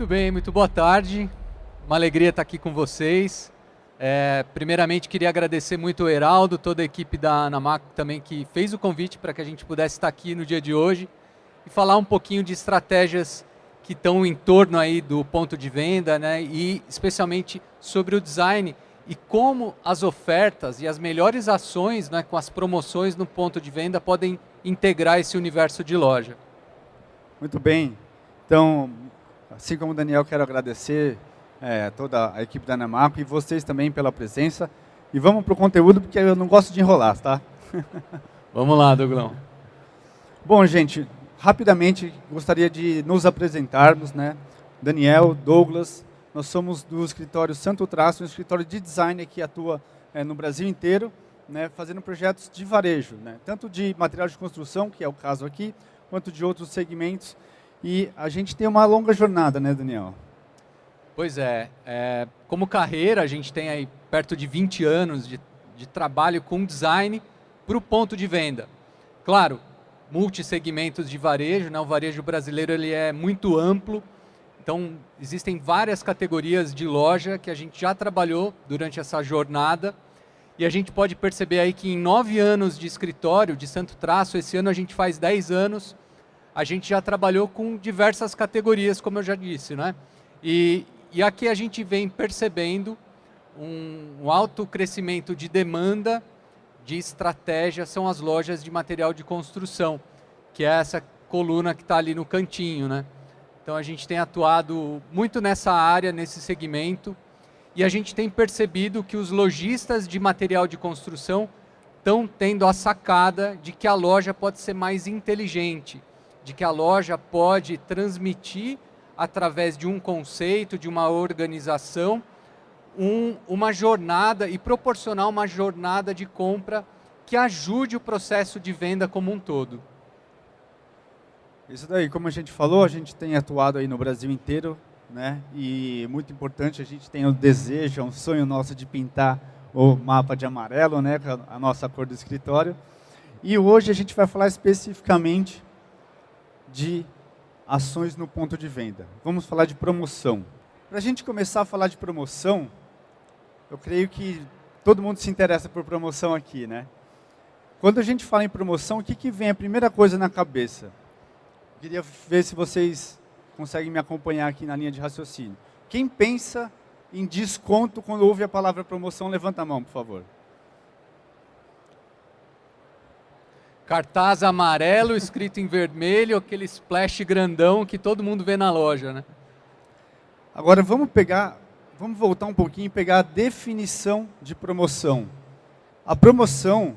Muito bem, muito boa tarde. Uma alegria estar aqui com vocês. Primeiramente, queria agradecer muito o Heraldo, toda a equipe da Anamaco também que fez o convite para que a gente pudesse estar aqui no dia de hoje e falar um pouquinho de estratégias que estão em torno aí do ponto de venda, né, e especialmente sobre o design e como as ofertas e as melhores ações, né, com as promoções no ponto de venda podem integrar esse universo de loja. Muito bem. Então, assim como o Daniel, quero agradecer toda a equipe da Anamaco e vocês também pela presença. E vamos para o conteúdo, porque eu não gosto de enrolar, tá? Vamos lá, Douglão. Bom, gente, rapidamente gostaria de nos apresentarmos, né? Daniel, Douglas, nós somos do escritório Santo Traço, um escritório de design que atua no Brasil inteiro, né, fazendo projetos de varejo, né, tanto de material de construção, que é o caso aqui, quanto de outros segmentos. E a gente tem uma longa jornada, né, Daniel? Pois é, como carreira, a gente tem aí perto de 20 anos de trabalho com design para o ponto de venda. Claro, multissegmentos de varejo, né? O varejo brasileiro ele é muito amplo, então existem várias categorias de loja que a gente já trabalhou durante essa jornada e a gente pode perceber aí que em 9 anos de escritório de Santo Traço, esse ano a gente faz 10 anos, a gente já trabalhou com diversas categorias, como eu já disse, né? E aqui a gente vem percebendo um alto crescimento de demanda, de estratégia, são as lojas de material de construção, que é essa coluna que está ali no cantinho, né? Então a gente tem atuado muito nessa área, nesse segmento, e a gente tem percebido que os lojistas de material de construção estão tendo a sacada de que a loja pode ser mais inteligente, de que a loja pode transmitir através de um conceito, de uma organização, uma jornada e proporcionar uma jornada de compra que ajude o processo de venda como um todo. Isso daí, como a gente falou, a gente tem atuado aí no Brasil inteiro, né? E muito importante, a gente tem o desejo, um sonho nosso de pintar o mapa de amarelo, né? A nossa cor do escritório. E hoje a gente vai falar especificamente de ações no ponto de venda. Vamos falar de promoção. Para a gente começar a falar de promoção, eu creio que todo mundo se interessa por promoção aqui, né? Quando a gente fala em promoção, o que vem a primeira coisa na cabeça? Queria ver se vocês conseguem me acompanhar aqui na linha de raciocínio. Quem pensa em desconto quando ouve a palavra promoção, levanta a mão, por favor. Cartaz amarelo, escrito em vermelho, aquele splash grandão que todo mundo vê na loja, né? Agora vamos voltar um pouquinho e pegar a definição de promoção. A promoção,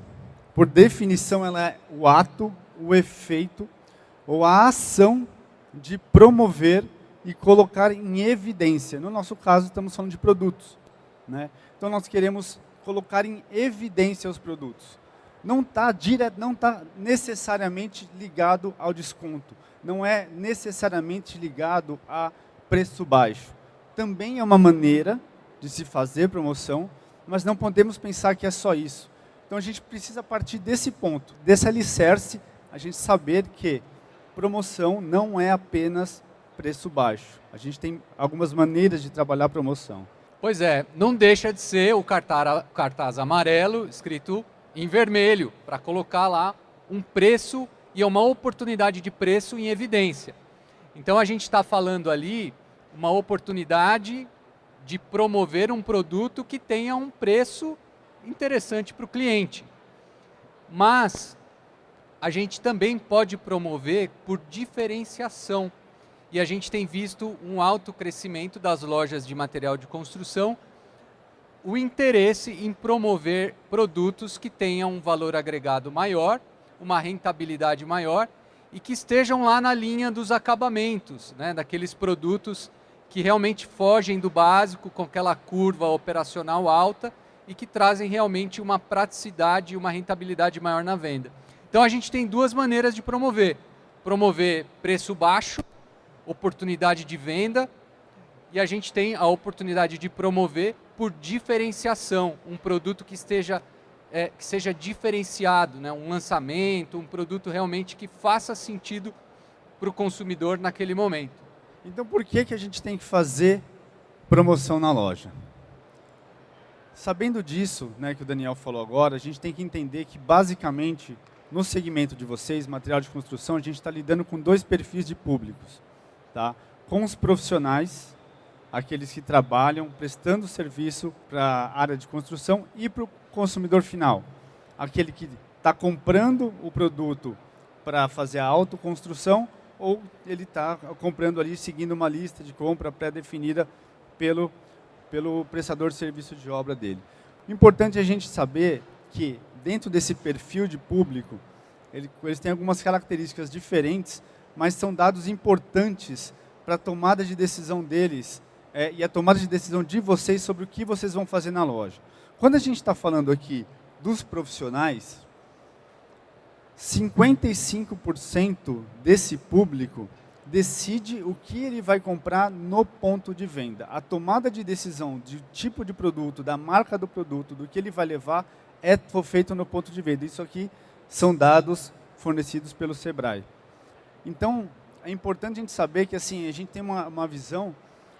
por definição, ela é o ato, o efeito ou a ação de promover e colocar em evidência. No nosso caso, estamos falando de produtos, né? Então nós queremos colocar em evidência os produtos. Não está necessariamente ligado ao desconto, não é necessariamente ligado a preço baixo. Também é uma maneira de se fazer promoção, mas não podemos pensar que é só isso. Então a gente precisa partir desse ponto, desse alicerce, a gente saber que promoção não é apenas preço baixo. A gente tem algumas maneiras de trabalhar promoção. Pois é, não deixa de ser o cartaz amarelo escrito em vermelho, para colocar lá um preço e uma oportunidade de preço em evidência. Então a gente está falando ali uma oportunidade de promover um produto que tenha um preço interessante para o cliente. Mas a gente também pode promover por diferenciação. E a gente tem visto um alto crescimento das lojas de material de construção, o interesse em promover produtos que tenham um valor agregado maior, uma rentabilidade maior e que estejam lá na linha dos acabamentos, né, daqueles produtos que realmente fogem do básico, com aquela curva operacional alta e que trazem realmente uma praticidade e uma rentabilidade maior na venda. Então a gente tem duas maneiras de promover. Promover preço baixo, oportunidade de venda, e a gente tem a oportunidade de promover por diferenciação, um produto que seja diferenciado, né? Um lançamento, um produto realmente que faça sentido para o consumidor naquele momento. Então, por que a gente tem que fazer promoção na loja? Sabendo disso, né, que o Daniel falou agora, a gente tem que entender que, basicamente, no segmento de vocês, material de construção, a gente está lidando com 2 perfis de públicos. Tá? Com os profissionais, aqueles que trabalham prestando serviço para a área de construção, e para o consumidor final, aquele que está comprando o produto para fazer a autoconstrução, ou ele está comprando ali, seguindo uma lista de compra pré-definida pelo prestador de serviço de obra dele. O importante é a gente saber que, dentro desse perfil de público, eles têm algumas características diferentes, mas são dados importantes para a tomada de decisão deles e a tomada de decisão de vocês sobre o que vocês vão fazer na loja. Quando a gente está falando aqui dos profissionais, 55% desse público decide o que ele vai comprar no ponto de venda. A tomada de decisão do tipo de produto, da marca do produto, do que ele vai levar, é feito no ponto de venda. Isso aqui são dados fornecidos pelo Sebrae. Então, é importante a gente saber que assim, a gente tem uma visão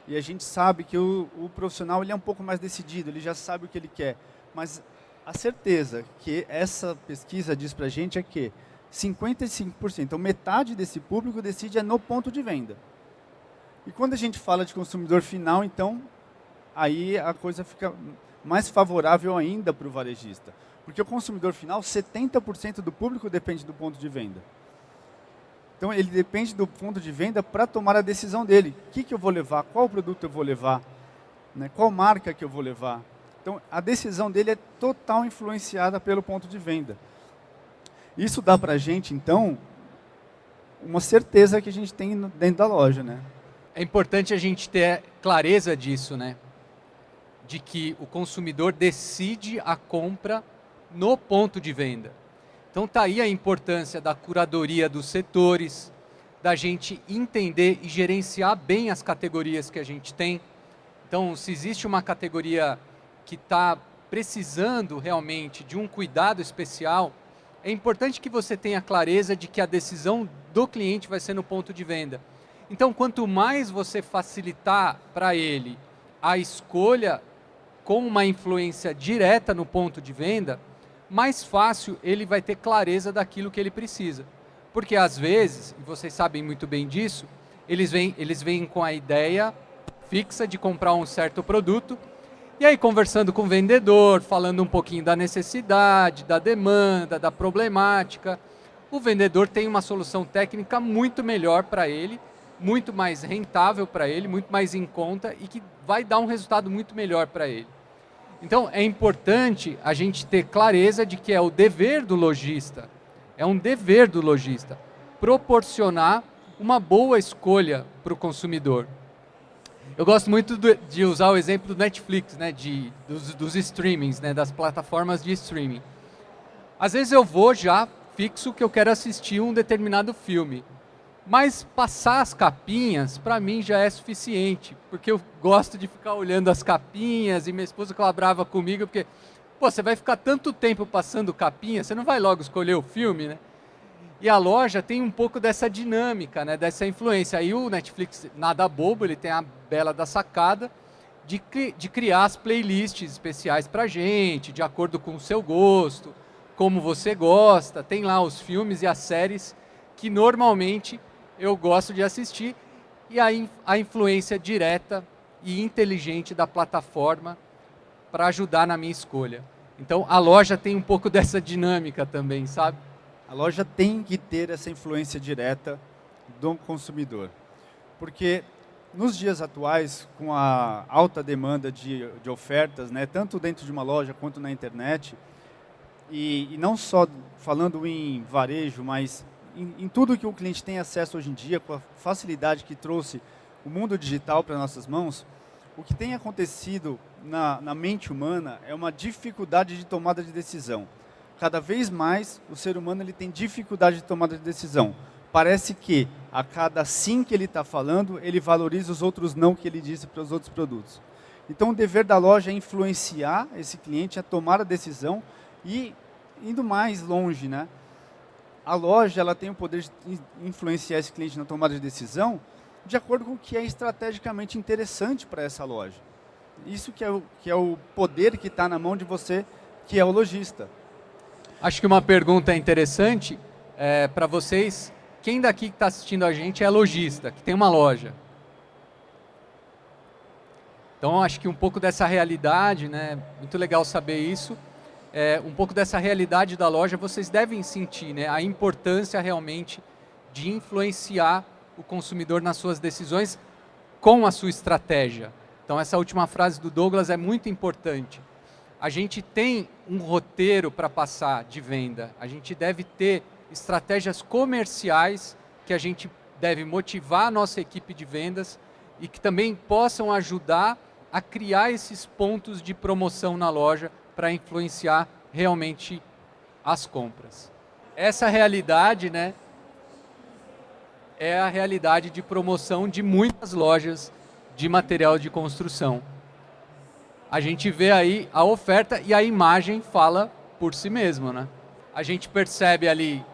e a gente sabe que o profissional ele é um pouco mais decidido, ele já sabe o que ele quer. Mas a certeza que essa pesquisa diz para a gente é que 55%, então metade desse público decide no ponto de venda. E quando a gente fala de consumidor final, então, aí a coisa fica mais favorável ainda para o varejista. Porque o consumidor final, 70% do público depende do ponto de venda. Então, ele depende do ponto de venda para tomar a decisão dele. O que eu vou levar? Qual produto eu vou levar? Né? Qual marca que eu vou levar? Então, a decisão dele é total influenciada pelo ponto de venda. Isso dá para a gente, então, uma certeza que a gente tem dentro da loja, né? É importante a gente ter clareza disso, né? De que o consumidor decide a compra no ponto de venda. Então está aí a importância da curadoria dos setores, da gente entender e gerenciar bem as categorias que a gente tem. Então, se existe uma categoria que está precisando realmente de um cuidado especial, é importante que você tenha clareza de que a decisão do cliente vai ser no ponto de venda. Então, quanto mais você facilitar para ele a escolha com uma influência direta no ponto de venda, mais fácil ele vai ter clareza daquilo que ele precisa. Porque às vezes, e vocês sabem muito bem disso, eles vêm com a ideia fixa de comprar um certo produto, e aí conversando com o vendedor, falando um pouquinho da necessidade, da demanda, da problemática, o vendedor tem uma solução técnica muito melhor para ele, muito mais rentável para ele, muito mais em conta e que vai dar um resultado muito melhor para ele. Então, é importante a gente ter clareza de que é o dever do lojista, proporcionar uma boa escolha para o consumidor. Eu gosto muito de usar o exemplo do Netflix, né, dos streamings, né, das plataformas de streaming. Às vezes eu vou já fixo que eu quero assistir um determinado filme. Mas passar as capinhas, para mim, já é suficiente, porque eu gosto de ficar olhando as capinhas e minha esposa ficava brava comigo, porque, pô, você vai ficar tanto tempo passando capinha, você não vai logo escolher o filme, né? E a loja tem um pouco dessa dinâmica, né, dessa influência. Aí o Netflix, nada bobo, ele tem a bela da sacada de criar as playlists especiais para gente, de acordo com o seu gosto, como você gosta, tem lá os filmes e as séries que normalmente eu gosto de assistir, e a influência direta e inteligente da plataforma para ajudar na minha escolha. Então, a loja tem um pouco dessa dinâmica também, sabe? A loja tem que ter essa influência direta do consumidor. Porque nos dias atuais, com a alta demanda de ofertas, né, tanto dentro de uma loja quanto na internet, e não só falando em varejo, mas em tudo que o cliente tem acesso hoje em dia, com a facilidade que trouxe o mundo digital para nossas mãos, o que tem acontecido na mente humana é uma dificuldade de tomada de decisão. Cada vez mais o ser humano ele tem dificuldade de tomada de decisão. Parece que a cada sim que ele está falando, ele valoriza os outros não que ele disse para os outros produtos. Então o dever da loja é influenciar esse cliente a tomar a decisão e indo mais longe, né? A loja ela tem o poder de influenciar esse cliente na tomada de decisão de acordo com o que é estrategicamente interessante para essa loja. Isso que é o poder que está na mão de você, que é o lojista. Acho que uma pergunta interessante para vocês, quem daqui que está assistindo a gente é lojista, que tem uma loja? Então, acho que um pouco dessa realidade, né, muito legal saber isso, um pouco dessa realidade da loja, vocês devem sentir, né, a importância realmente de influenciar o consumidor nas suas decisões com a sua estratégia. Então, essa última frase do Douglas é muito importante. A gente tem um roteiro para passar de venda, a gente deve ter estratégias comerciais que a gente deve motivar a nossa equipe de vendas e que também possam ajudar a criar esses pontos de promoção na loja para influenciar realmente as compras. Essa realidade, né, é a realidade de promoção de muitas lojas de material de construção. A gente vê aí a oferta e a imagem fala por si mesma, né? A gente percebe ali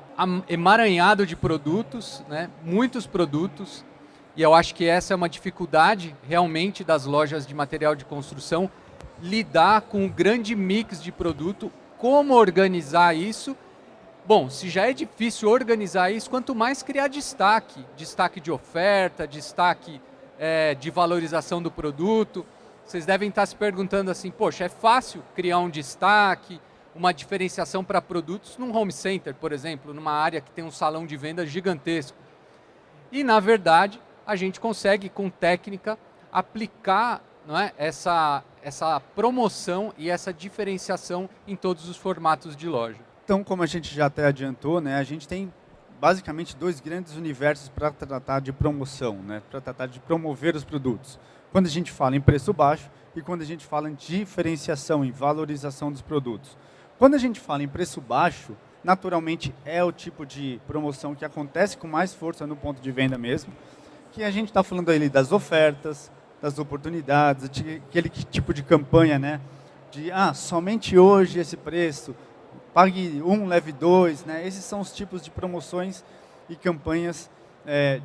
emaranhado de produtos, né, muitos produtos. E eu acho que essa é uma dificuldade realmente das lojas de material de construção, lidar com um grande mix de produto, como organizar isso. Bom, se já é difícil organizar isso, quanto mais criar destaque de oferta, destaque de valorização do produto. Vocês devem estar se perguntando assim, poxa, é fácil criar um destaque, uma diferenciação para produtos num home center, por exemplo, numa área que tem um salão de venda gigantesco. E, na verdade, a gente consegue, com técnica, aplicar, não é, essa promoção e essa diferenciação em todos os formatos de loja. Então, como a gente já até adiantou, né, a gente tem basicamente dois grandes universos para tratar de promoção, né, para tratar de promover os produtos. Quando a gente fala em preço baixo e quando a gente fala em diferenciação, em valorização dos produtos. Quando a gente fala em preço baixo, naturalmente é o tipo de promoção que acontece com mais força no ponto de venda mesmo, que a gente está falando ali das ofertas, das oportunidades, de aquele tipo de campanha, né? De, somente hoje esse preço, pague 1, leve 2, né? Esses são os tipos de promoções e campanhas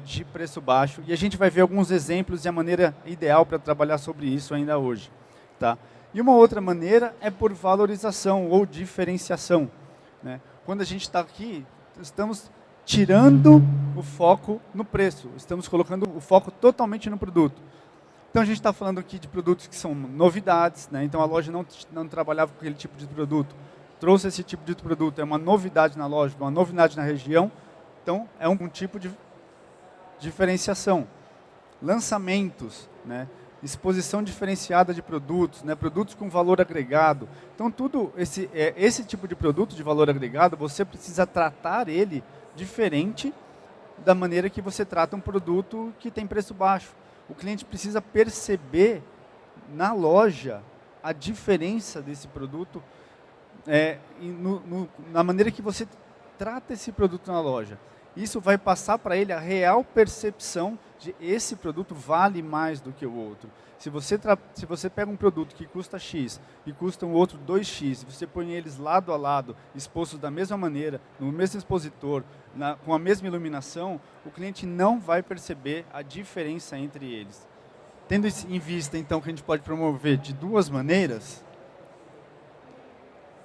de preço baixo. E a gente vai ver alguns exemplos e a maneira ideal para trabalhar sobre isso ainda hoje, tá? E uma outra maneira é por valorização ou diferenciação, né? Quando a gente está aqui, estamos tirando o foco no preço, estamos colocando o foco totalmente no produto. Então a gente está falando aqui de produtos que são novidades, né? Então a loja não trabalhava com aquele tipo de produto, trouxe esse tipo de produto, é uma novidade na loja, uma novidade na região, então é um tipo de diferenciação. Lançamentos, né? Exposição diferenciada de produtos, né? Produtos com valor agregado. Então tudo esse tipo de produto de valor agregado, você precisa tratar ele diferente da maneira que você trata um produto que tem preço baixo. O cliente precisa perceber na loja a diferença desse produto na maneira que você trata esse produto na loja. Isso vai passar para ele a real percepção de esse produto vale mais do que o outro. Se você pega um produto que custa X e custa um outro 2X, você põe eles lado a lado, expostos da mesma maneira, no mesmo expositor, com a mesma iluminação, o cliente não vai perceber a diferença entre eles. Tendo isso em vista, então, que a gente pode promover de duas maneiras,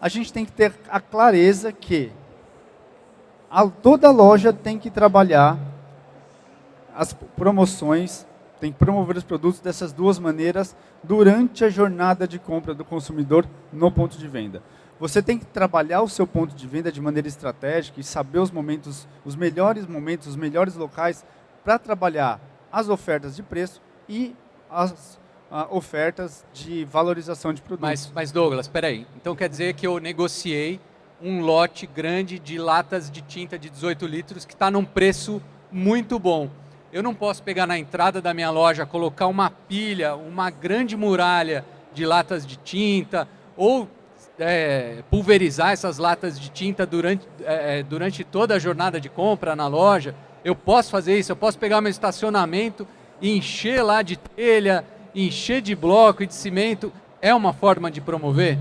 a gente tem que ter a clareza que toda loja tem que trabalhar as promoções, tem que promover os produtos dessas duas maneiras durante a jornada de compra do consumidor no ponto de venda. Você tem que trabalhar o seu ponto de venda de maneira estratégica e saber os melhores momentos, os melhores locais para trabalhar as ofertas de preço e as ofertas de valorização de produtos. Mas Douglas, espera aí. Então quer dizer que eu negociei um lote grande de latas de tinta de 18 litros que está num preço muito bom. Eu não posso pegar na entrada da minha loja, colocar uma pilha, uma grande muralha de latas de tinta, ou pulverizar essas latas de tinta durante toda a jornada de compra na loja. Eu posso fazer isso, eu posso pegar meu estacionamento e encher lá de telha, encher de bloco e de cimento. É uma forma de promover?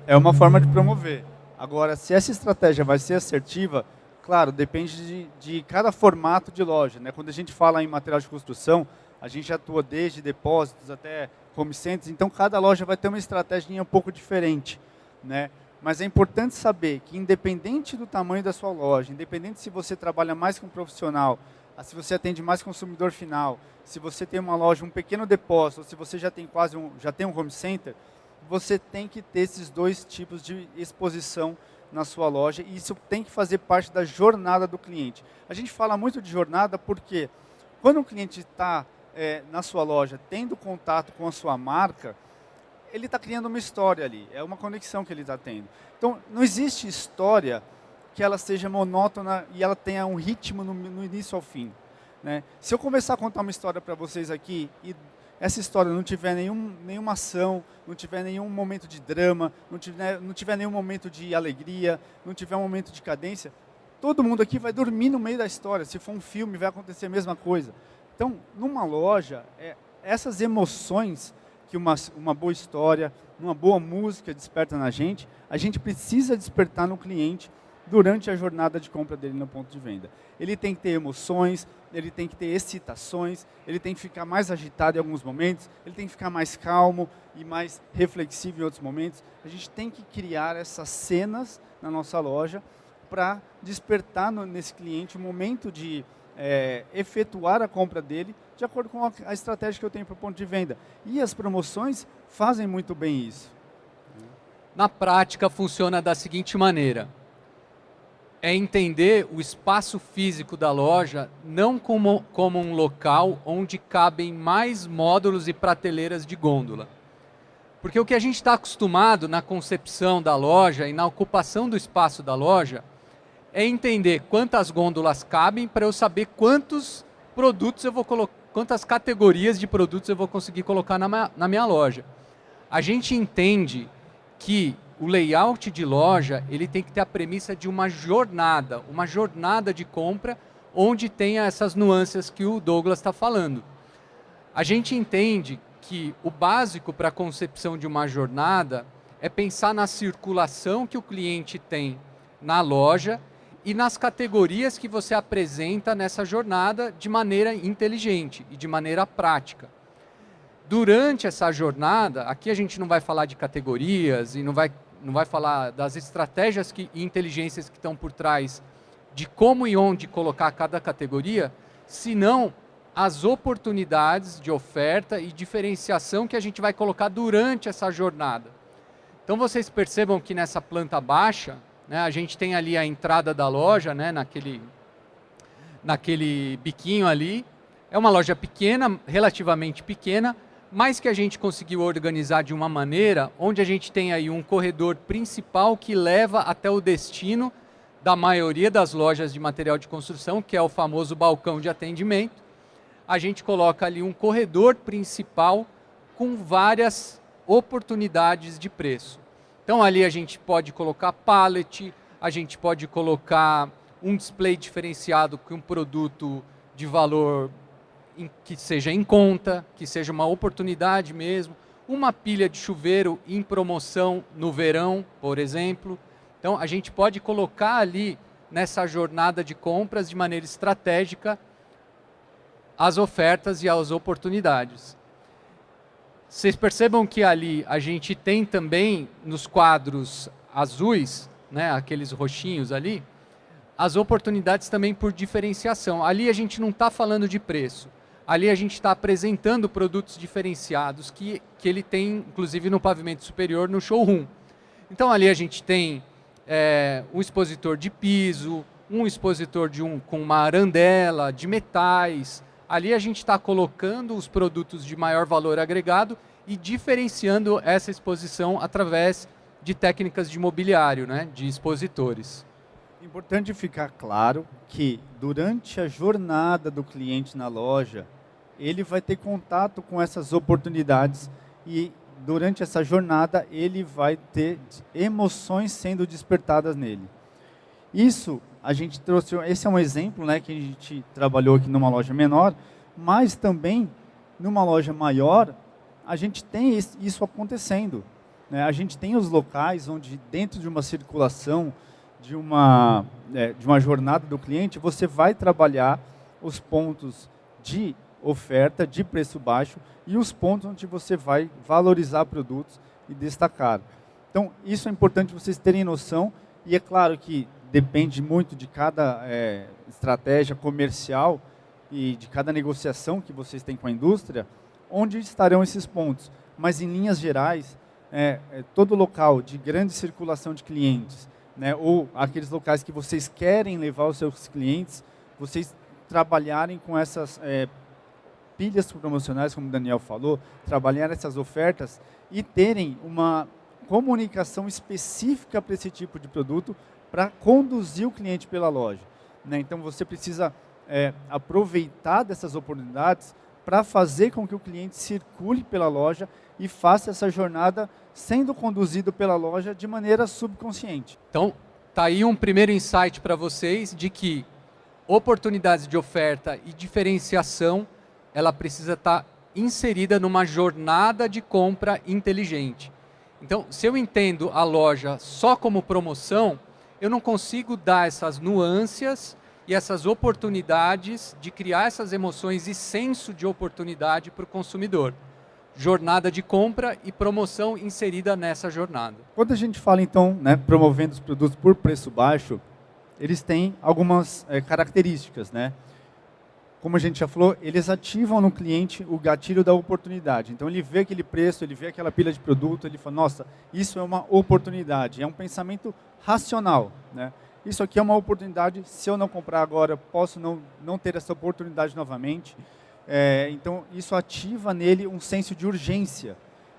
É uma forma de promover. Agora, se essa estratégia vai ser assertiva, Claro, depende de cada formato de loja, né? Quando a gente fala em material de construção, a gente atua desde depósitos até home centers, então cada loja vai ter uma estratégia um pouco diferente, né? Mas é importante saber que, independente do tamanho da sua loja, independente se você trabalha mais com profissional, se você atende mais consumidor final, se você tem uma loja, um pequeno depósito, ou se você já tem já tem um home center, você tem que ter esses dois tipos de exposição na sua loja, e isso tem que fazer parte da jornada do cliente. A gente fala muito de jornada porque quando o cliente está na sua loja tendo contato com a sua marca, ele está criando uma história ali, é uma conexão que ele está tendo. Então, não existe história que ela seja monótona e ela tenha um ritmo no início ao fim, né? Se eu começar a contar uma história para vocês aqui e essa história não tiver nenhuma ação, não tiver nenhum momento de drama, não tiver nenhum momento de alegria, não tiver um momento de cadência, todo mundo aqui vai dormir no meio da história. Se for um filme, vai acontecer a mesma coisa. Então, numa loja, essas emoções que uma boa história, uma boa música desperta na gente, a gente precisa despertar no cliente durante a jornada de compra dele no ponto de venda. Ele tem que ter emoções, ele tem que ter excitações, ele tem que ficar mais agitado em alguns momentos, ele tem que ficar mais calmo e mais reflexivo em outros momentos. A gente tem que criar essas cenas na nossa loja para despertar nesse cliente o momento de efetuar a compra dele de acordo com a estratégia que eu tenho para o ponto de venda. E as promoções fazem muito bem isso. Na prática, funciona da seguinte maneira. É entender o espaço físico da loja não como um local onde cabem mais módulos e prateleiras de gôndola. Porque o que a gente está acostumado na concepção da loja e na ocupação do espaço da loja é entender quantas gôndolas cabem para eu saber quantos produtos eu vou colocar, quantas categorias de produtos eu vou conseguir colocar na minha loja. A gente entende que o layout de loja, ele tem que ter a premissa de uma jornada de compra, onde tenha essas nuances que o Douglas está falando. A gente entende que o básico para a concepção de uma jornada é pensar na circulação que o cliente tem na loja e nas categorias que você apresenta nessa jornada de maneira inteligente e de maneira prática. Durante essa jornada, aqui a gente não vai falar de categorias e não vai falar das estratégias e inteligências que estão por trás de como e onde colocar cada categoria, senão as oportunidades de oferta e diferenciação que a gente vai colocar durante essa jornada. Então vocês percebam que nessa planta baixa, né, a gente tem ali a entrada da loja, né, naquele biquinho ali. É uma loja pequena, relativamente pequena, mas que a gente conseguiu organizar de uma maneira onde a gente tem aí um corredor principal que leva até o destino da maioria das lojas de material de construção, que é o famoso balcão de atendimento. A gente coloca ali um corredor principal com várias oportunidades de preço. Então ali a gente pode colocar pallet, a gente pode colocar um display diferenciado com um produto de valor que seja em conta, que seja uma oportunidade mesmo, uma pilha de chuveiro em promoção no verão, por exemplo. Então, a gente pode colocar ali, nessa jornada de compras, de maneira estratégica, as ofertas e as oportunidades. Vocês percebam que ali a gente tem também, nos quadros azuis, né, aqueles roxinhos ali, as oportunidades também por diferenciação. Ali a gente não está falando de preço. Ali a gente está apresentando produtos diferenciados que ele tem, inclusive, no pavimento superior, no showroom. Então, ali a gente tem um expositor de piso, um expositor com uma arandela, de metais. Ali a gente está colocando os produtos de maior valor agregado e diferenciando essa exposição através de técnicas de mobiliário, né, de expositores. É importante ficar claro que durante a jornada do cliente na loja, ele vai ter contato com essas oportunidades e durante essa jornada ele vai ter emoções sendo despertadas nele. Isso a gente trouxe, esse é um exemplo, né, que a gente trabalhou aqui numa loja menor, mas também numa loja maior a gente tem isso acontecendo, né? A gente tem os locais onde dentro de uma circulação de uma jornada do cliente, você vai trabalhar os pontos de oferta, de preço baixo, e os pontos onde você vai valorizar produtos e destacar. Então, isso é importante vocês terem noção, e é claro que depende muito de cada estratégia comercial e de cada negociação que vocês têm com a indústria, onde estarão esses pontos. Mas, em linhas gerais, todo local de grande circulação de clientes, né, ou aqueles locais que vocês querem levar os seus clientes, vocês trabalharem com essas pilhas promocionais, como o Daniel falou, trabalhar essas ofertas e terem uma comunicação específica para esse tipo de produto para conduzir o cliente pela loja, né? Então, você precisa aproveitar dessas oportunidades para fazer com que o cliente circule pela loja e faça essa jornada sendo conduzido pela loja de maneira subconsciente. Então, tá aí um primeiro insight para vocês de que oportunidades de oferta e diferenciação, ela precisa estar inserida numa jornada de compra inteligente. Então, se eu entendo a loja só como promoção, eu não consigo dar essas nuances e essas oportunidades de criar essas emoções e senso de oportunidade para o consumidor. Jornada de compra e promoção inserida nessa jornada. Quando a gente fala, então, né, promovendo os produtos por preço baixo, eles têm algumas características, né? Como a gente já falou, eles ativam no cliente o gatilho da oportunidade. Então, ele vê aquele preço, ele vê aquela pilha de produto, ele fala, nossa, isso é uma oportunidade. É um pensamento racional, né? Isso aqui é uma oportunidade, se eu não comprar agora, posso não ter essa oportunidade novamente. Então, isso ativa nele um senso de urgência,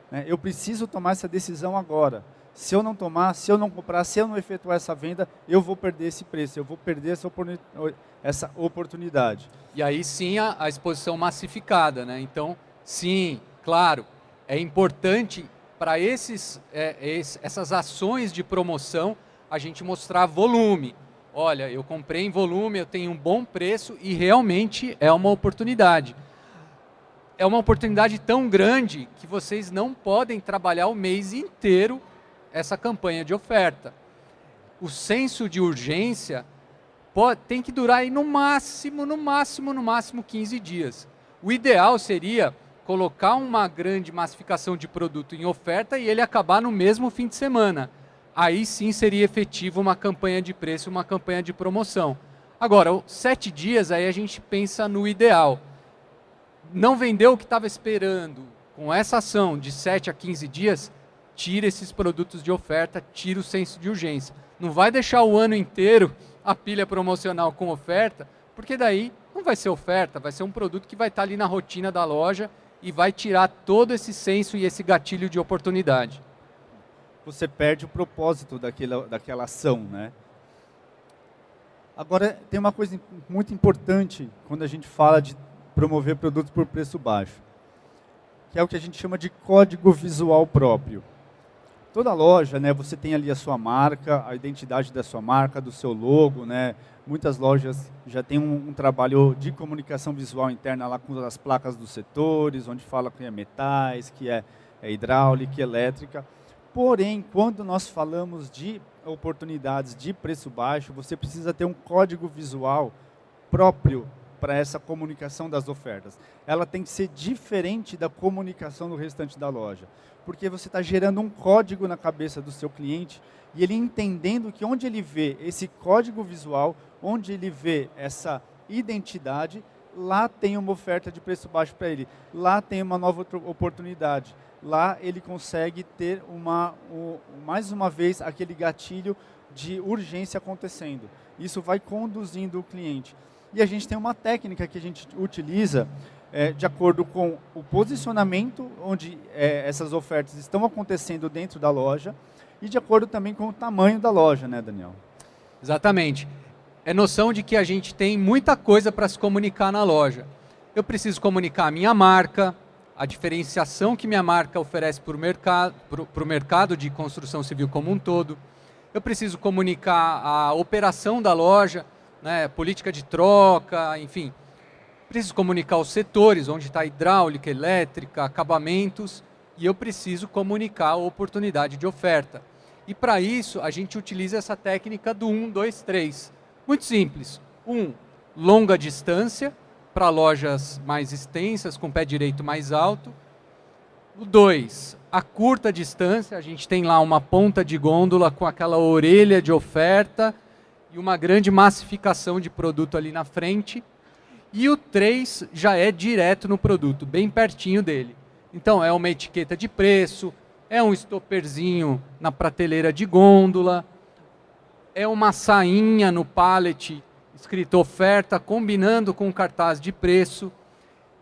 né? Eu preciso tomar essa decisão agora. Se eu não tomar, se eu não comprar, se eu não efetuar essa venda, eu vou perder esse preço, eu vou perder essa oportunidade. E aí sim a exposição massificada, né? Então, sim, claro, é importante para essas ações de promoção a gente mostrar volume. Olha, eu comprei em volume, eu tenho um bom preço e realmente é uma oportunidade. É uma oportunidade tão grande que vocês não podem trabalhar o mês inteiro essa campanha de oferta. O senso de urgência tem que durar aí no máximo 15 dias. O ideal seria colocar uma grande massificação de produto em oferta e ele acabar no mesmo fim de semana. Aí sim seria efetivo uma campanha de preço, uma campanha de promoção. Agora, 7 dias, aí a gente pensa no ideal. Não vendeu o que estava esperando. Com essa ação de 7 a 15 dias, tira esses produtos de oferta, tira o senso de urgência. Não vai deixar o ano inteiro a pilha promocional com oferta, porque daí não vai ser oferta, vai ser um produto que vai estar ali na rotina da loja e vai tirar todo esse senso e esse gatilho de oportunidade. Você perde o propósito daquela ação, né? Agora, tem uma coisa muito importante quando a gente fala de promover produtos por preço baixo, que é o que a gente chama de código visual próprio. Toda loja, né, você tem ali a sua marca, a identidade da sua marca, do seu logo, né? Muitas lojas já têm um trabalho de comunicação visual interna lá com as placas dos setores, onde fala que é metais, que é hidráulica, elétrica. Porém, quando nós falamos de oportunidades de preço baixo, você precisa ter um código visual próprio para essa comunicação das ofertas. Ela tem que ser diferente da comunicação do restante da loja, porque você está gerando um código na cabeça do seu cliente e ele entendendo que onde ele vê esse código visual, onde ele vê essa identidade, lá tem uma oferta de preço baixo para ele, lá tem uma nova oportunidade, lá ele consegue ter mais uma vez aquele gatilho de urgência acontecendo. Isso vai conduzindo o cliente. E a gente tem uma técnica que a gente utiliza de acordo com o posicionamento onde essas ofertas estão acontecendo dentro da loja e de acordo também com o tamanho da loja, né, Daniel? Exatamente. É noção de que a gente tem muita coisa para se comunicar na loja. Eu preciso comunicar a minha marca, a diferenciação que minha marca oferece para o mercado de construção civil como um todo. Eu preciso comunicar a operação da loja, né, política de troca, enfim. Preciso comunicar os setores, onde está hidráulica, elétrica, acabamentos, e eu preciso comunicar a oportunidade de oferta. E para isso, a gente utiliza essa técnica do 1, 2, 3. Muito simples. 1, longa distância, para lojas mais extensas, com pé direito mais alto. O 2, a curta distância, a gente tem lá uma ponta de gôndola com aquela orelha de oferta e uma grande massificação de produto ali na frente. E o 3 já é direto no produto, bem pertinho dele. Então é uma etiqueta de preço, é um stopperzinho na prateleira de gôndola, é uma sainha no pallet escrito oferta, combinando com o cartaz de preço.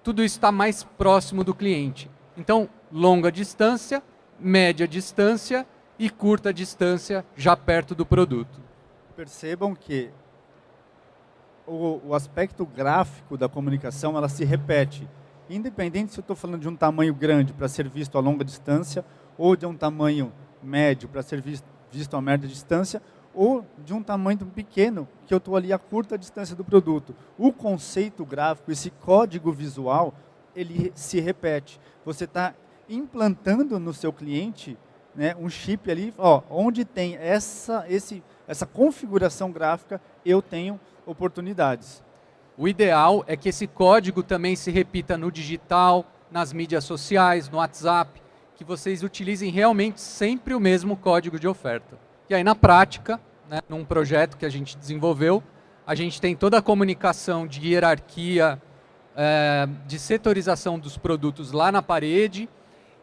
Tudo isso está mais próximo do cliente. Então, longa distância, média distância e curta distância, já perto do produto. Percebam que o aspecto gráfico da comunicação, ela se repete. Independente se eu estou falando de um tamanho grande para ser visto a longa distância, ou de um tamanho médio para ser visto a média distância, ou de um tamanho pequeno, que eu estou ali a curta distância do produto. O conceito gráfico, esse código visual, ele se repete. Você está implantando no seu cliente, né, um chip ali, ó, onde tem essa configuração gráfica, eu tenho oportunidades. O ideal é que esse código também se repita no digital, nas mídias sociais, no WhatsApp, que vocês utilizem realmente sempre o mesmo código de oferta. E aí, na prática, né, num projeto que a gente desenvolveu, a gente tem toda a comunicação de hierarquia, de setorização dos produtos lá na parede,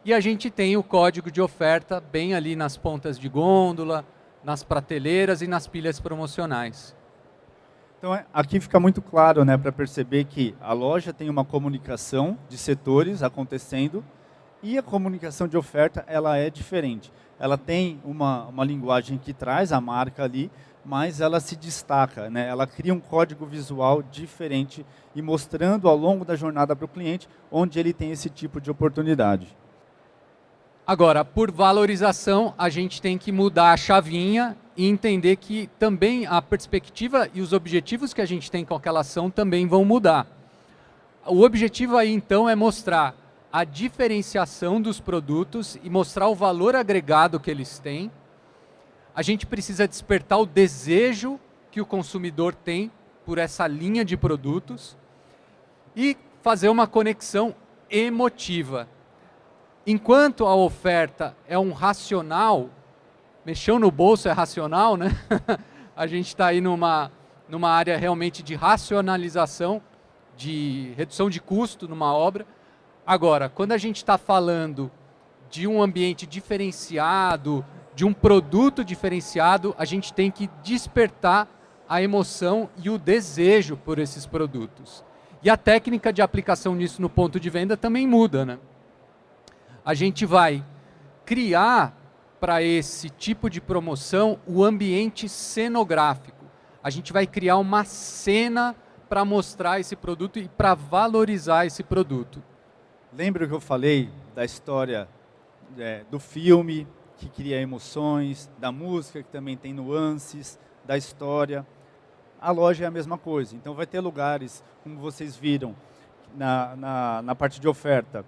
e a gente tem o código de oferta bem ali nas pontas de gôndola, nas prateleiras e nas pilhas promocionais. Então, aqui fica muito claro, né, para perceber que a loja tem uma comunicação de setores acontecendo e a comunicação de oferta, ela é diferente. Ela tem uma linguagem que traz a marca ali, mas ela se destaca, né? Ela cria um código visual diferente e mostrando ao longo da jornada para o cliente onde ele tem esse tipo de oportunidade. Agora, por valorização, a gente tem que mudar a chavinha e entender que também a perspectiva e os objetivos que a gente tem com aquela ação também vão mudar. O objetivo aí, então, é mostrar a diferenciação dos produtos e mostrar o valor agregado que eles têm. A gente precisa despertar o desejo que o consumidor tem por essa linha de produtos e fazer uma conexão emotiva. Enquanto a oferta é um racional, mexeu no bolso é racional, né? A gente está aí numa área realmente de racionalização, de redução de custo numa obra. Agora, quando a gente está falando de um ambiente diferenciado, de um produto diferenciado, a gente tem que despertar a emoção e o desejo por esses produtos. E a técnica de aplicação nisso no ponto de venda também muda, né? A gente vai criar para esse tipo de promoção o ambiente cenográfico. A gente vai criar uma cena para mostrar esse produto e para valorizar esse produto. Lembra que eu falei da história do filme, que cria emoções, da música, que também tem nuances, da história? A loja é a mesma coisa. Então vai ter lugares, como vocês viram, na parte de oferta,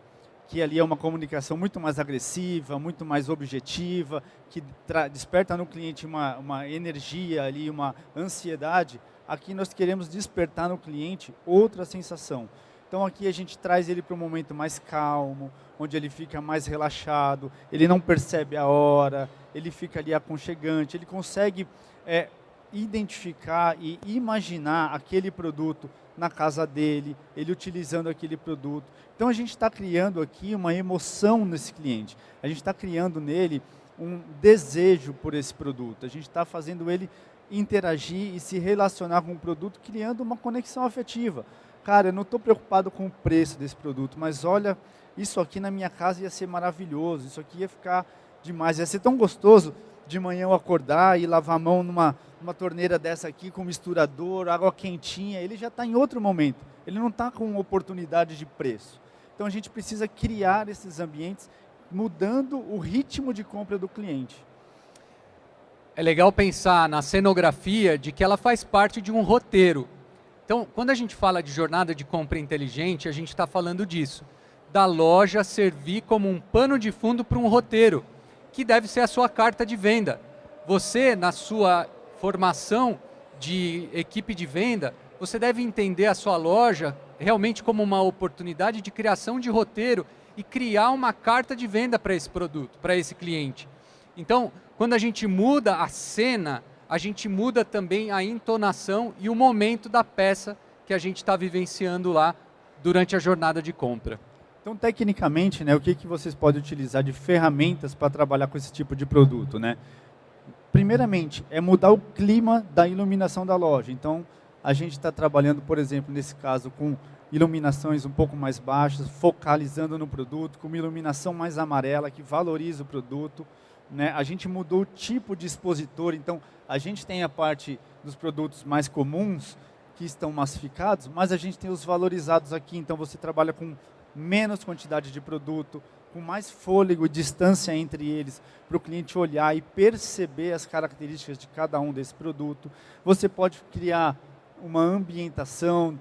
que ali é uma comunicação muito mais agressiva, muito mais objetiva, que desperta no cliente uma energia ali, uma ansiedade. Aqui nós queremos despertar no cliente outra sensação. Então aqui a gente traz ele para um momento mais calmo, onde ele fica mais relaxado, ele não percebe a hora, ele fica ali aconchegante, ele consegue identificar e imaginar aquele produto na casa dele, ele utilizando aquele produto. Então a gente está criando aqui uma emoção nesse cliente, a gente está criando nele um desejo por esse produto, a gente está fazendo ele interagir e se relacionar com o produto, criando uma conexão afetiva. Cara, eu não estou preocupado com o preço desse produto, mas olha, isso aqui na minha casa ia ser maravilhoso, isso aqui ia ficar demais, ia ser tão gostoso de manhã eu acordar e lavar a mão numa torneira dessa aqui, com misturador, água quentinha, ele já está em outro momento, ele não está com oportunidade de preço. Então a gente precisa criar esses ambientes, mudando o ritmo de compra do cliente. É legal pensar na cenografia de que ela faz parte de um roteiro. Então, quando a gente fala de jornada de compra inteligente, a gente está falando disso, da loja servir como um pano de fundo para um roteiro. que deve ser a sua carta de venda. Você, na sua formação de equipe de venda, você deve entender a sua loja realmente como uma oportunidade de criação de roteiro e criar uma carta de venda para esse produto, para esse cliente. Então, quando a gente muda a cena, a gente muda também a entonação e o momento da peça que a gente está vivenciando lá durante a jornada de compra. Então, tecnicamente, né, o que vocês podem utilizar de ferramentas para trabalhar com esse tipo de produto, né? Primeiramente, é mudar o clima da iluminação da loja. Então, a gente está trabalhando, por exemplo, nesse caso, com iluminações um pouco mais baixas, focalizando no produto, com uma iluminação mais amarela, que valoriza o produto, né? A gente mudou o tipo de expositor, então, a gente tem a parte dos produtos mais comuns, que estão massificados, mas a gente tem os valorizados aqui, então você trabalha com menos quantidade de produto, com mais fôlego e distância entre eles, para o cliente olhar e perceber as características de cada um desse produto. Você pode criar uma ambientação,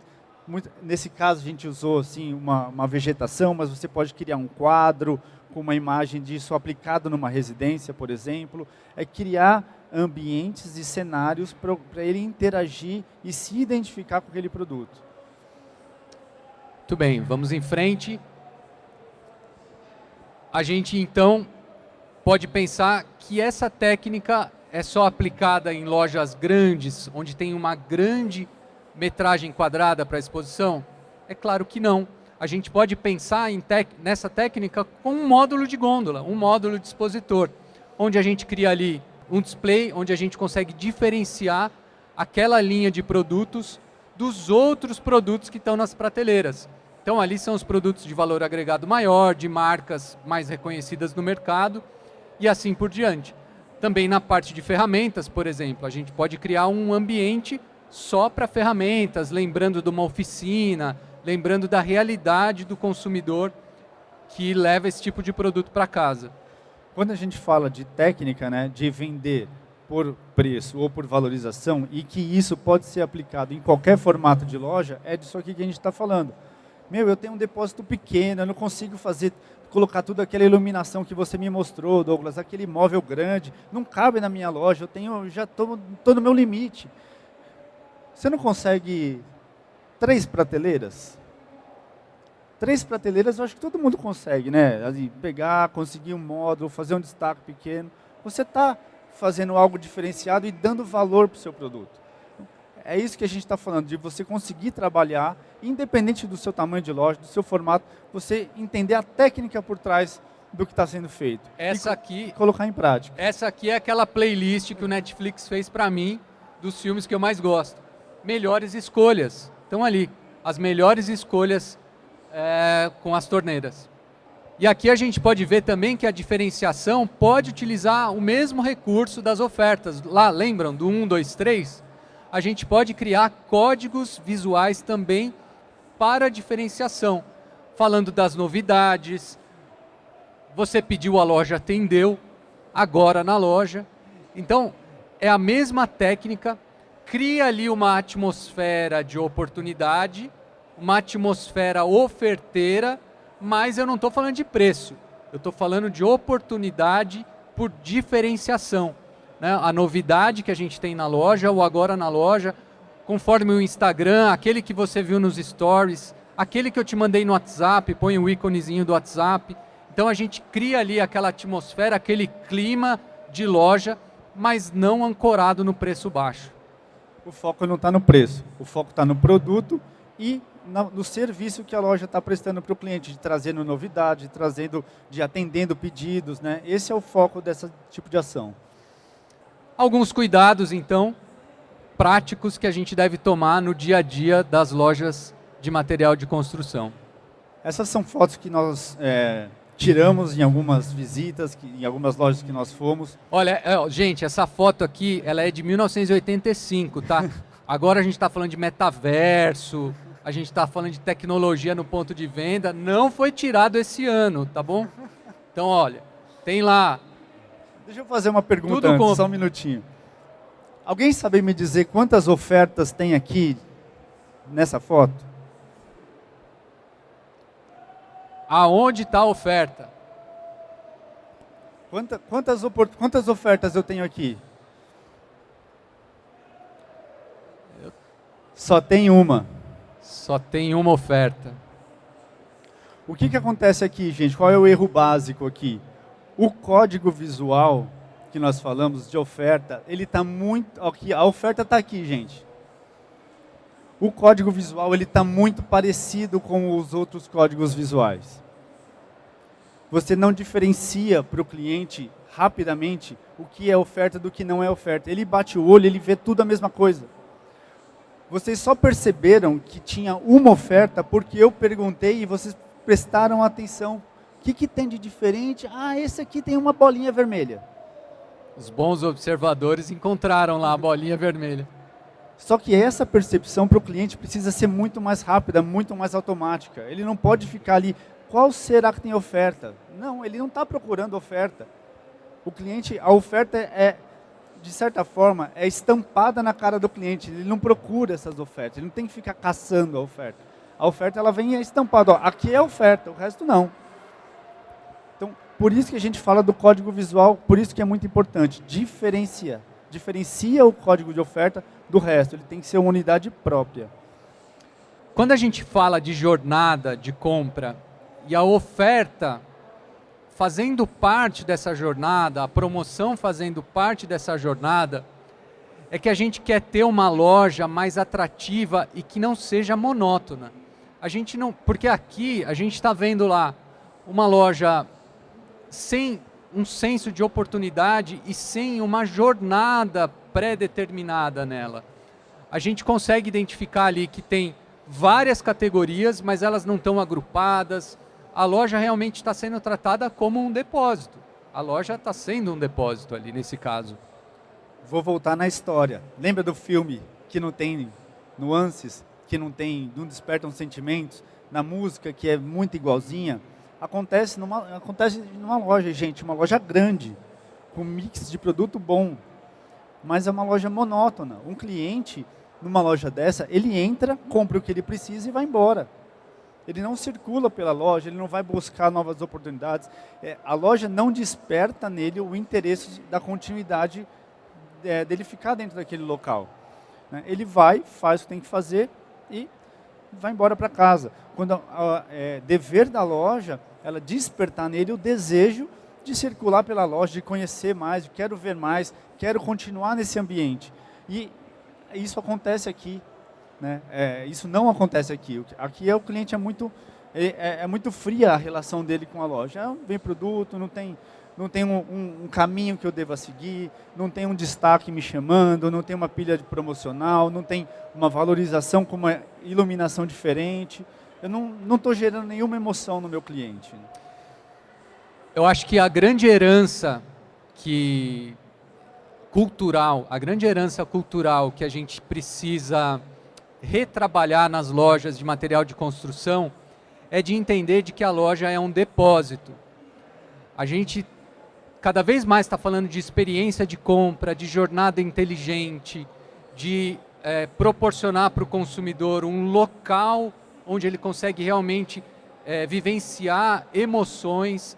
nesse caso a gente usou assim, uma vegetação, mas você pode criar um quadro com uma imagem disso aplicado numa residência, por exemplo. É criar ambientes e cenários para ele interagir e se identificar com aquele produto. Muito bem, vamos em frente. A gente, então, pode pensar que essa técnica é só aplicada em lojas grandes, onde tem uma grande metragem quadrada para exposição? É claro que não. A gente pode pensar nessa técnica com um módulo de gôndola, um módulo de expositor, onde a gente cria ali um display, onde a gente consegue diferenciar aquela linha de produtos dos outros produtos que estão nas prateleiras. Então, ali são os produtos de valor agregado maior, de marcas mais reconhecidas no mercado, e assim por diante. Também na parte de ferramentas, por exemplo, a gente pode criar um ambiente só para ferramentas, lembrando de uma oficina, lembrando da realidade do consumidor que leva esse tipo de produto para casa. Quando a gente fala de técnica, né, de vender por preço ou por valorização, e que isso pode ser aplicado em qualquer formato de loja, é disso aqui que a gente está falando. Eu tenho um depósito pequeno, eu não consigo colocar tudo aquela iluminação que você me mostrou, Douglas, aquele móvel grande, não cabe na minha loja, já estou no meu limite. Você não consegue 3 prateleiras? 3 prateleiras eu acho que todo mundo consegue, né? Assim, pegar, conseguir um módulo, fazer um destaque pequeno. Você está fazendo algo diferenciado e dando valor para o seu produto. É isso que a gente está falando, de você conseguir trabalhar, independente do seu tamanho de loja, do seu formato, você entender a técnica por trás do que está sendo feito. E colocar em prática. Essa aqui é aquela playlist que o Netflix fez para mim, dos filmes que eu mais gosto. Melhores escolhas. Estão ali, as melhores escolhas com as torneiras. E aqui a gente pode ver também que a diferenciação pode utilizar o mesmo recurso das ofertas. Lá, lembram do 1, 2, 3? A gente pode criar códigos visuais também para diferenciação. Falando das novidades, você pediu, a loja atendeu, agora na loja. Então, é a mesma técnica, cria ali uma atmosfera de oportunidade, uma atmosfera oferteira, mas eu não estou falando de preço, eu estou falando de oportunidade por diferenciação. Né? A novidade que a gente tem na loja, ou agora na loja, conforme o Instagram, aquele que você viu nos stories, aquele que eu te mandei no WhatsApp, põe o íconezinho do WhatsApp. Então a gente cria ali aquela atmosfera, aquele clima de loja, mas não ancorado no preço baixo. O foco não está no preço, o foco está no produto e no serviço que a loja está prestando para o cliente, de trazendo novidade, de atendendo pedidos, né? Esse é o foco desse tipo de ação. Alguns cuidados, então, práticos que a gente deve tomar no dia a dia das lojas de material de construção. Essas são fotos que nós tiramos em algumas visitas, em algumas lojas que nós fomos. Olha, gente, essa foto aqui, ela é de 1985, tá? Agora a gente está falando de metaverso, a gente está falando de tecnologia no ponto de venda, não foi tirado esse ano, tá bom? Então, olha, tem lá... Deixa eu fazer uma pergunta antes, só um minutinho. Alguém sabe me dizer quantas ofertas tem aqui nessa foto? Aonde está a oferta? Quantas ofertas eu tenho aqui? Só tem uma. Só tem uma oferta. O que acontece aqui, gente? Qual é o erro básico aqui? O código visual que nós falamos de oferta, ele está muito... Aqui, a oferta está aqui, gente. O código visual ele está muito parecido com os outros códigos visuais. Você não diferencia para o cliente rapidamente o que é oferta do que não é oferta. Ele bate o olho, ele vê tudo a mesma coisa. Vocês só perceberam que tinha uma oferta porque eu perguntei e vocês prestaram atenção. O que tem de diferente? Ah, esse aqui tem uma bolinha vermelha. Os bons observadores encontraram lá a bolinha vermelha. Só que essa percepção para o cliente precisa ser muito mais rápida, muito mais automática. Ele não pode ficar ali, qual será que tem oferta? Não, ele não está procurando oferta. O cliente, a oferta é, de certa forma, é estampada na cara do cliente. Ele não procura essas ofertas, ele não tem que ficar caçando a oferta. A oferta ela vem estampada, ó, aqui é a oferta, o resto não. Então, por isso que a gente fala do código visual, por isso que é muito importante, diferencia o código de oferta do resto, ele tem que ser uma unidade própria. Quando a gente fala de jornada de compra e a oferta fazendo parte dessa jornada, a promoção fazendo parte dessa jornada, é que a gente quer ter uma loja mais atrativa e que não seja monótona. A gente não, porque aqui a gente está vendo lá uma loja sem um senso de oportunidade e sem uma jornada pré-determinada nela. A gente consegue identificar ali que tem várias categorias, mas elas não estão agrupadas. A loja realmente está sendo tratada como um depósito. A loja está sendo um depósito ali, nesse caso. Vou voltar na história. Lembra do filme que não tem nuances, que não despertam sentimentos? Na música, que é muito igualzinha? Acontece numa loja, gente, uma loja grande, com mix de produto bom, mas é uma loja monótona. Um cliente, numa loja dessa, ele entra, compra o que ele precisa e vai embora. Ele não circula pela loja, ele não vai buscar novas oportunidades. A loja não desperta nele o interesse da continuidade dele ficar dentro daquele local. Ele vai, faz o que tem que fazer e vai embora para casa. Quando dever da loja, ela despertar nele o desejo de circular pela loja, de conhecer mais, quero ver mais, quero continuar nesse ambiente. E isso acontece aqui. Isso não acontece aqui. Aqui o cliente é muito fria a relação dele com a loja. Vem produto, não tem um caminho que eu deva seguir, não tem um destaque me chamando, não tem uma pilha de promocional, não tem uma valorização com uma iluminação diferente. Eu não estou gerando nenhuma emoção no meu cliente. Eu acho que a grande herança cultural que a gente precisa retrabalhar nas lojas de material de construção é de entender de que a loja é um depósito. A gente cada vez mais está falando de experiência de compra, de jornada inteligente, de proporcionar para o consumidor um local onde ele consegue realmente vivenciar emoções.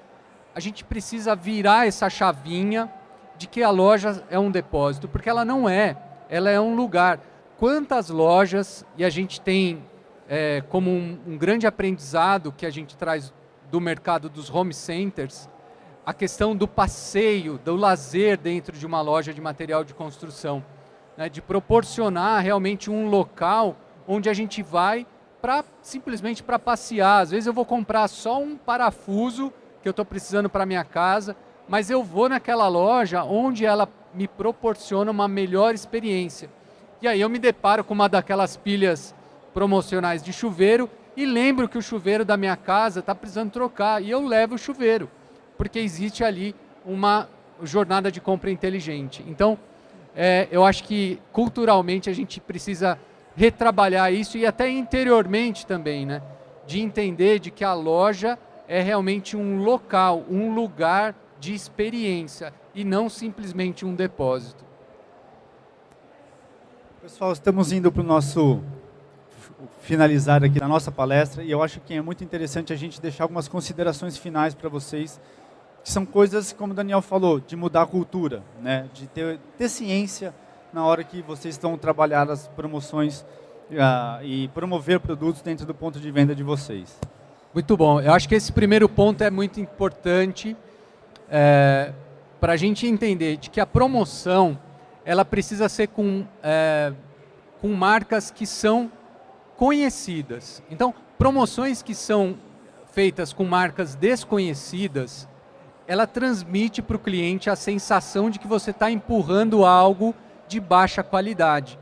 A gente precisa virar essa chavinha de que a loja é um depósito, porque ela não é, ela é um lugar. Quantas lojas, e a gente tem como um grande aprendizado que a gente traz do mercado dos home centers, a questão do passeio, do lazer dentro de uma loja de material de construção, de proporcionar realmente um local onde a gente vai simplesmente para passear. Às vezes eu vou comprar só um parafuso que eu estou precisando para minha casa, mas eu vou naquela loja onde ela me proporciona uma melhor experiência. E aí eu me deparo com uma daquelas pilhas promocionais de chuveiro e lembro que o chuveiro da minha casa está precisando trocar e eu levo o chuveiro, porque existe ali uma jornada de compra inteligente. Então, eu acho que culturalmente a gente precisa retrabalhar isso e até interiormente também, de entender de que a loja é realmente um local, um lugar de experiência e não simplesmente um depósito. Pessoal, estamos indo para o nosso finalizar aqui da nossa palestra e eu acho que é muito interessante a gente deixar algumas considerações finais para vocês que são coisas, como o Daniel falou, de mudar a cultura, né? De ter ciência na hora que vocês estão trabalhando as promoções e promover produtos dentro do ponto de venda de vocês. Muito bom. Eu acho que esse primeiro ponto é muito importante para a gente entender de que a promoção ela precisa ser com marcas que são conhecidas. Então, promoções que são feitas com marcas desconhecidas, ela transmite para o cliente a sensação de que você está empurrando algo de baixa qualidade.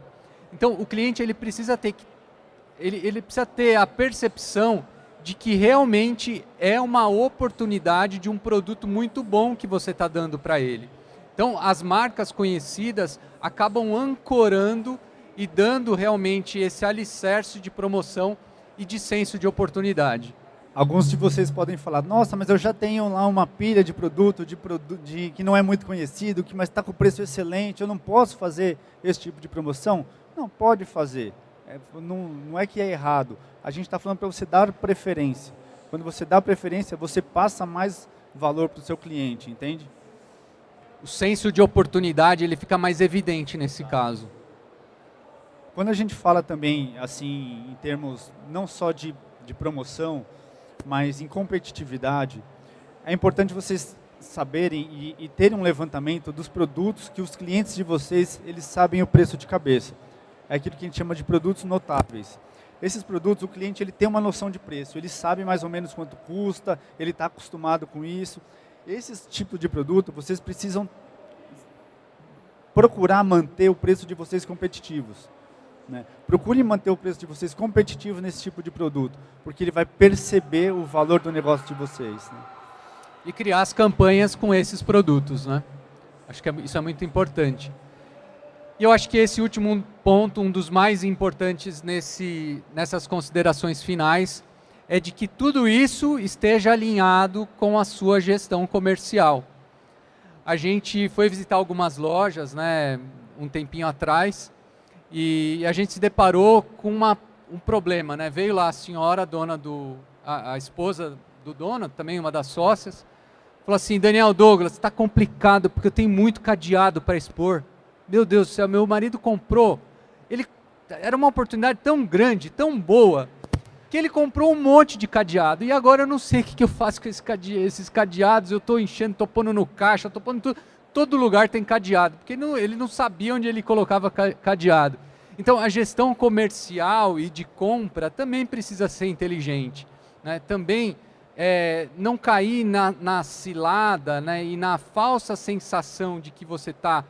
Então, o cliente ele precisa ter a percepção de que realmente é uma oportunidade de um produto muito bom que você está dando para ele. Então, as marcas conhecidas acabam ancorando e dando realmente esse alicerce de promoção e de senso de oportunidade. Alguns de vocês podem falar, nossa, mas eu já tenho lá uma pilha de produto, que não é muito conhecido, mas está com preço excelente, eu não posso fazer esse tipo de promoção? Não, pode fazer. Não é que é errado. A gente está falando para você dar preferência. Quando você dá preferência, você passa mais valor para o seu cliente, entende? O senso de oportunidade ele fica mais evidente nesse caso. Quando a gente fala também, assim, em termos não só de promoção, mas em competitividade, é importante vocês saberem e terem um levantamento dos produtos que os clientes de vocês, eles sabem o preço de cabeça. É aquilo que a gente chama de produtos notáveis. Esses produtos, o cliente ele tem uma noção de preço, ele sabe mais ou menos quanto custa, ele está acostumado com isso. Esses tipos de produto, vocês precisam procurar manter o preço de vocês competitivos. Né? Procure manter o preço de vocês competitivo nesse tipo de produto, porque ele vai perceber o valor do negócio de vocês. Né? E criar as campanhas com esses produtos, né? Acho que isso é muito importante. E eu acho que esse último ponto, um dos mais importantes nessas considerações finais, é de que tudo isso esteja alinhado com a sua gestão comercial. A gente foi visitar algumas lojas, né, um tempinho atrás, e a gente se deparou com um problema, né? Veio lá a senhora, a esposa do dono, também uma das sócias, falou assim, Daniel Douglas, está complicado porque eu tenho muito cadeado para expor. Meu Deus do céu, meu marido comprou, era uma oportunidade tão grande, tão boa, que ele comprou um monte de cadeado, e agora eu não sei o que eu faço com esses cadeados, eu estou enchendo, estou pondo no caixa, estou pondo tudo, todo lugar tem cadeado, porque ele não sabia onde ele colocava cadeado. Então a gestão comercial e de compra também precisa ser inteligente, né? Também não cair na cilada, né? E na falsa sensação de que você está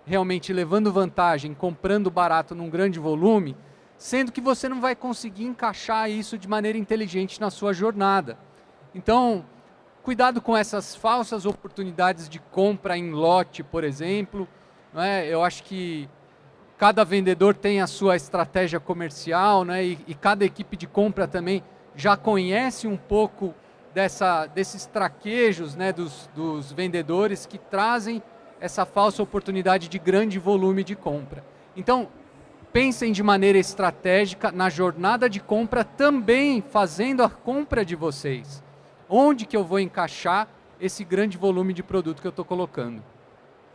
realmente levando vantagem, comprando barato num grande volume, sendo que você não vai conseguir encaixar isso de maneira inteligente na sua jornada. Então, cuidado com essas falsas oportunidades de compra em lote, por exemplo. Não é? Eu acho que cada vendedor tem a sua estratégia comercial, né? E cada equipe de compra também já conhece um pouco desses traquejos, né? dos vendedores que trazem essa falsa oportunidade de grande volume de compra. Então, pensem de maneira estratégica na jornada de compra, também fazendo a compra de vocês. Onde que eu vou encaixar esse grande volume de produto que eu estou colocando?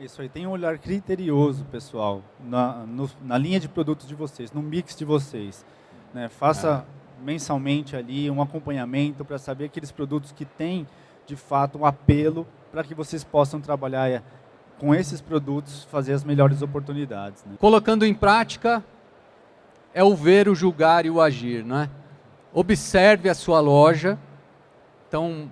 Isso aí, tem um olhar criterioso, pessoal, na linha de produtos de vocês, no mix de vocês. Né? Faça mensalmente ali um acompanhamento para saber aqueles produtos que têm, de fato, um apelo para que vocês possam trabalhar com esses produtos, fazer as melhores oportunidades. Né? Colocando em prática, é o ver, o julgar e o agir. Né? Observe a sua loja. Então,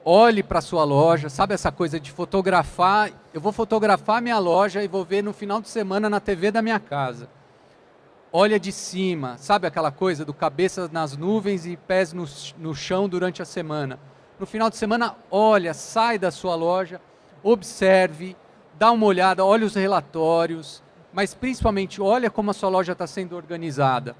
olhe para a sua loja, sabe essa coisa de fotografar? Eu vou fotografar minha loja e vou ver no final de semana na TV da minha casa. Olha de cima, sabe aquela coisa do cabeça nas nuvens e pés no chão durante a semana. No final de semana, olha, sai da sua loja, observe, dá uma olhada, olha os relatórios, mas principalmente olha como a sua loja está sendo organizada.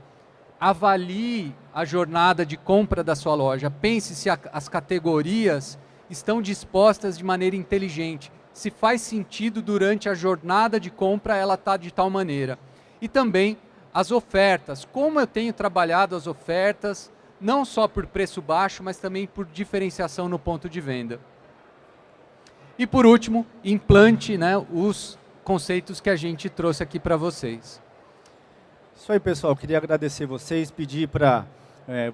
Avalie a jornada de compra da sua loja. Pense se as categorias estão dispostas de maneira inteligente. Se faz sentido durante a jornada de compra ela está de tal maneira. E também as ofertas. Como eu tenho trabalhado as ofertas, não só por preço baixo, mas também por diferenciação no ponto de venda. E por último, implante, né, os conceitos que a gente trouxe aqui para vocês. Isso aí, pessoal. Queria agradecer vocês, pedir para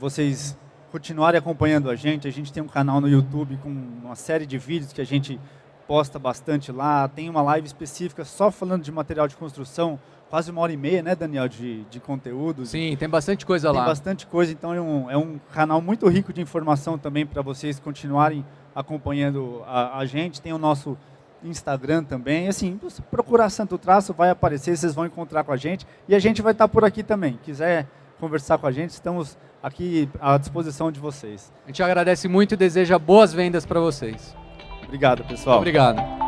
vocês continuarem acompanhando a gente. A gente tem um canal no YouTube com uma série de vídeos que a gente posta bastante lá. Tem uma live específica só falando de material de construção, quase 1h30, né, Daniel, de conteúdo. Sim, tem bastante coisa lá. Tem bastante coisa, então é um canal muito rico de informação também para vocês continuarem acompanhando a gente. Tem o nosso Instagram também. Assim, se procurar Santo Traço, vai aparecer, vocês vão encontrar com a gente. E a gente vai estar por aqui também. Quiser conversar com a gente, estamos aqui à disposição de vocês. A gente agradece muito e deseja boas vendas para vocês. Obrigado, pessoal. Obrigado.